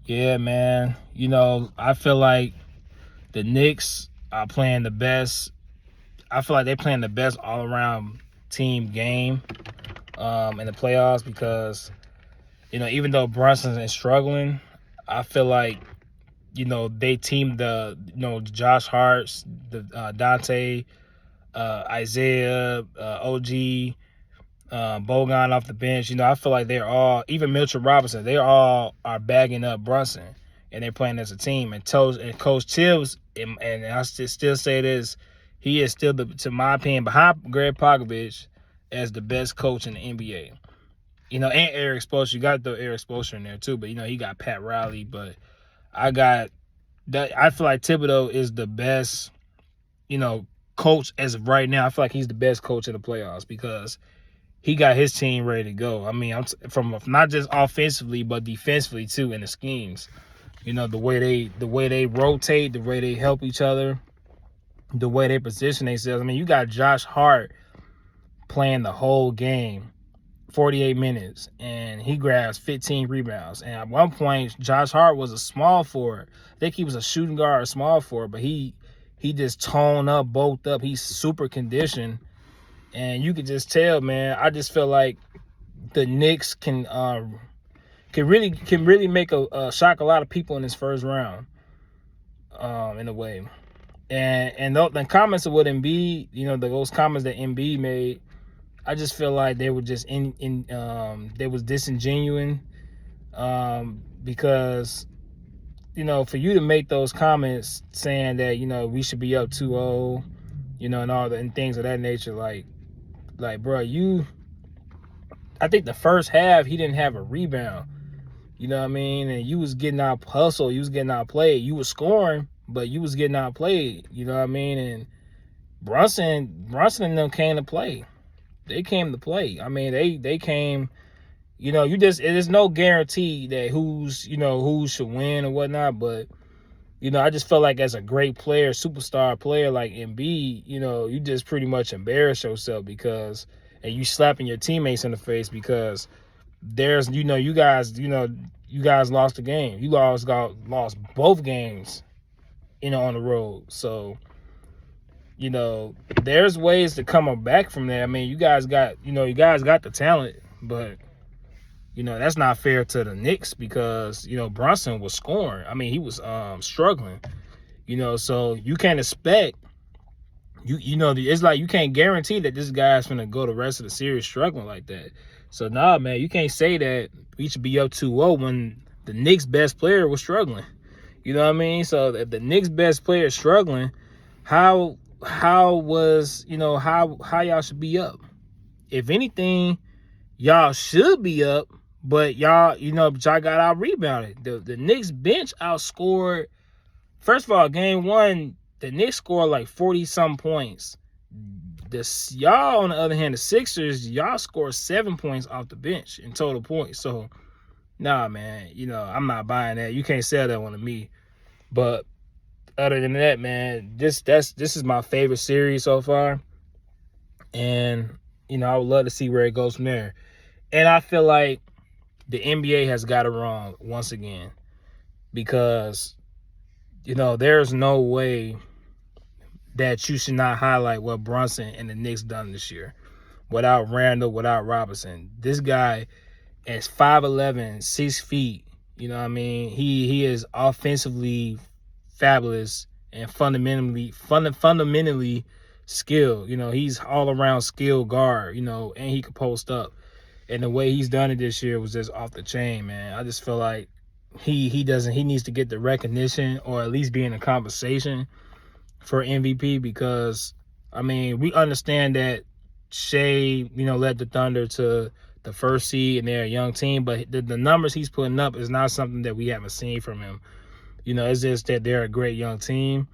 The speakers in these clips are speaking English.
Yeah, man. I feel like the Knicks are playing the best. I feel like they're playing the best all-around team game in the playoffs because, even though Brunson is struggling, I feel like, they teamed Josh Hart's, the Dante, Isaiah, OG, Bogan off the bench. I feel like they're all, even Mitchell Robinson, they all are bagging up Brunson, and they're playing as a team. And Coach Tibbs, and I still say this, he is still, to my opinion, behind Greg Popovich as the best coach in the NBA. And Eric Spoelstra, you got the Eric Spoelstra in there too, but he got Pat Riley. But I got that. I feel like Thibodeau is the best, coach as of right now. I feel like he's the best coach in the playoffs because he got his team ready to go. I mean, I'm from not just offensively but defensively too in the schemes. The way they rotate, the way they help each other, the way they position themselves. I mean, you got Josh Hart playing the whole game, 48 minutes, and he grabs 15 rebounds. And at one point, Josh Hart was a small forward. I think he was a shooting guard or small forward, but he just toned up, bulked up. He's super conditioned. And you could just tell, man. I just feel like the Knicks can really make a shock a lot of people in this first round, in a way. And the comments of what Embiid, those comments that Embiid made, I just feel like they were just they was disingenuous, because for you to make those comments saying that we should be up 2-0, and all and things of that nature, like, bro, I think the first half he didn't have a rebound. You know what I mean? And you was getting out hustled, you was getting out played. You was scoring, but you was getting out played. You know what I mean? And Brunson and them came to play. They came to play. I mean, they came. There's no guarantee that who should win or whatnot, but I just felt like as a great player, superstar player like Embiid, you just pretty much embarrass yourself and you slapping your teammates in the face because there's, you guys lost the game. You lost both games, on the road. So, there's ways to come back from there. I mean, you guys got the talent, but that's not fair to the Knicks because, Brunson was scoring. I mean, he was struggling, so you can't expect, it's like you can't guarantee that this guy's going to go the rest of the series struggling like that. So, nah, man, you can't say that we should be up 2-0 when the Knicks' best player was struggling. You know what I mean? So, if the Knicks' best player is struggling, how was, how y'all should be up? If anything, y'all should be up, but y'all got out rebounded. The Knicks bench outscored. First of all, game one, the Knicks scored like 40-some points. Y'all, on the other hand, the Sixers, y'all scored 7 points off the bench in total points. So, nah, man, I'm not buying that. You can't sell that one to me. But other than that, man, this is my favorite series so far. And, I would love to see where it goes from there. And I feel like the NBA has got it wrong once again because, there's no way that you should not highlight what Brunson and the Knicks done this year without Randall, without Robinson. This guy is 5'11", 6 feet. You know what I mean? He is offensively fabulous and fundamentally skilled. He's all around skilled guard, and he can post up. And the way he's done it this year was just off the chain, man. I just feel like he needs to get the recognition or at least be in a conversation for MVP because, I mean, we understand that Shea, led the Thunder to the first seed and they're a young team, but the numbers he's putting up is not something that we haven't seen from him. It's just that they're a great young team.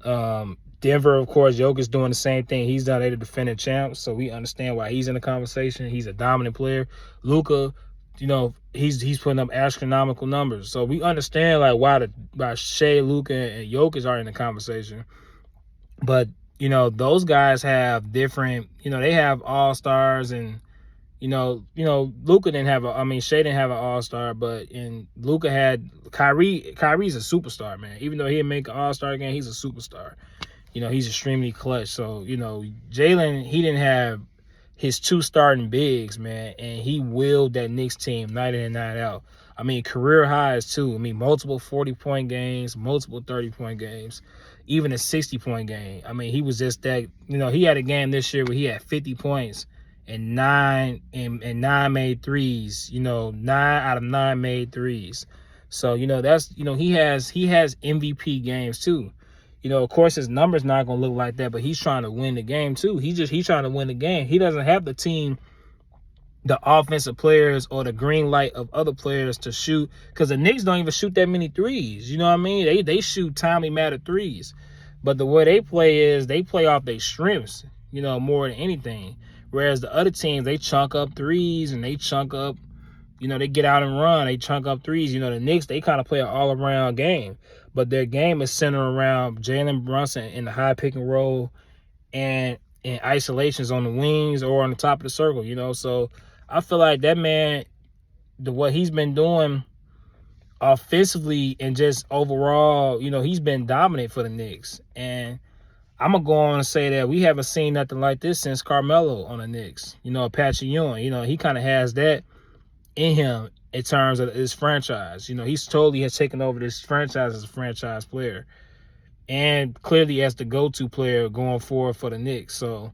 Denver, of course, Jokic's doing the same thing. He's not able to defend the champs, so we understand why he's in the conversation. He's a dominant player. Luka, he's putting up astronomical numbers. So we understand why Shea, Luka, and Jokic are in the conversation. But, those guys have different, they have all-stars and, Luka didn't have Shea didn't have an all-star, but Luka had Kyrie. Kyrie's a superstar, man. Even though he didn't make an all-star game, he's a superstar. He's extremely clutch. So, Jalen, he didn't have his two starting bigs, man, and he willed that Knicks team night in and night out. Career highs too. Multiple 40-point games, multiple 30-point games, even a 60-point game. He was just that. He had a game this year where he had 50 points and nine made threes. 9 out of 9 made threes. So that's he has MVP games too. Of course, his number's not going to look like that, but he's trying to win the game, too. He's trying to win the game. He doesn't have the team, the offensive players, or the green light of other players to shoot, because the Knicks don't even shoot that many threes. You know what I mean? They shoot timely matter threes. But the way they play is they play off their strengths, more than anything. Whereas the other teams, they chunk up threes and they chunk up, they get out and run. They chunk up threes. The Knicks, they kind of play an all-around game. But their game is centered around Jalen Brunson in the high pick and roll and in isolations on the wings or on the top of the circle, So I feel like that man, what he's been doing offensively and just overall, he's been dominant for the Knicks. And I'm going to go on and say that we haven't seen nothing like this since Carmelo on the Knicks. Patrick Ewing, he kind of has that in him in terms of his franchise. He's totally has taken over this franchise as a franchise player and clearly as the go-to player going forward for the Knicks. So,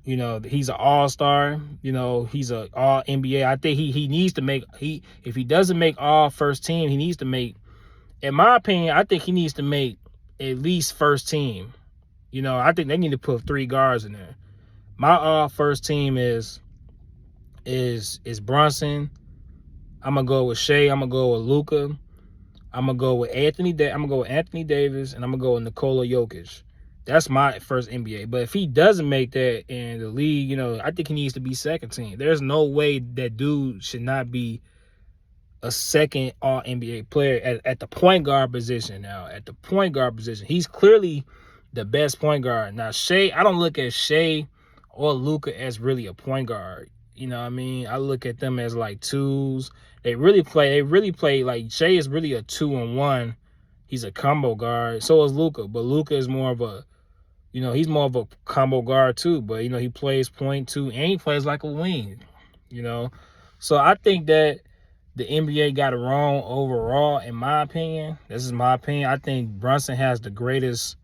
he's an all-star. He's an all-NBA. I think he needs to make if he doesn't make all first team, he needs to make, in my opinion, I think he needs to make at least first team. I think they need to put 3 guards in there. My all first team is Brunson. I'm gonna go with Shea. I'm gonna go with Luka. I'm gonna go with Anthony Davis, and I'm gonna go with Nikola Jokic. That's my first NBA. But if he doesn't make that in the league, I think he needs to be second team. There's no way that dude should not be a second All NBA player at the point guard position. Now, at the point guard position, he's clearly the best point guard. Now, Shea, I don't look at Shea or Luka as really a point guard. I look at them as like twos. They really play like Shea is really a 2-on-1. He's a combo guard. So is Luka, but Luka is more of a, he's more of a combo guard too. But he plays point too, and he plays like a wing. So I think that the NBA got it wrong overall, in my opinion. This is my opinion. I think Brunson has the greatest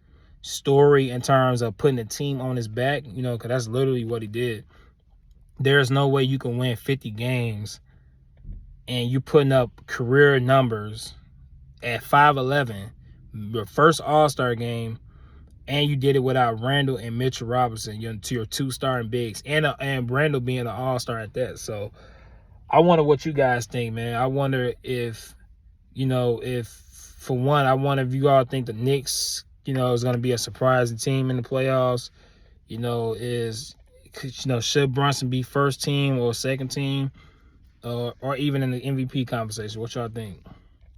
story in terms of putting the team on his back. Because that's literally what he did. There's no way you can win 50 games and you putting up career numbers at 5'11", your first All-Star game, and you did it without Randall and Mitchell Robinson, your 2 starting bigs, and Randall being an All-Star at that. So I wonder what you guys think, man. I wonder if for one, I wonder if you all think the Knicks, is going to be a surprising team in the playoffs. Should Brunson be first team or second team, or even in the MVP conversation? What y'all think?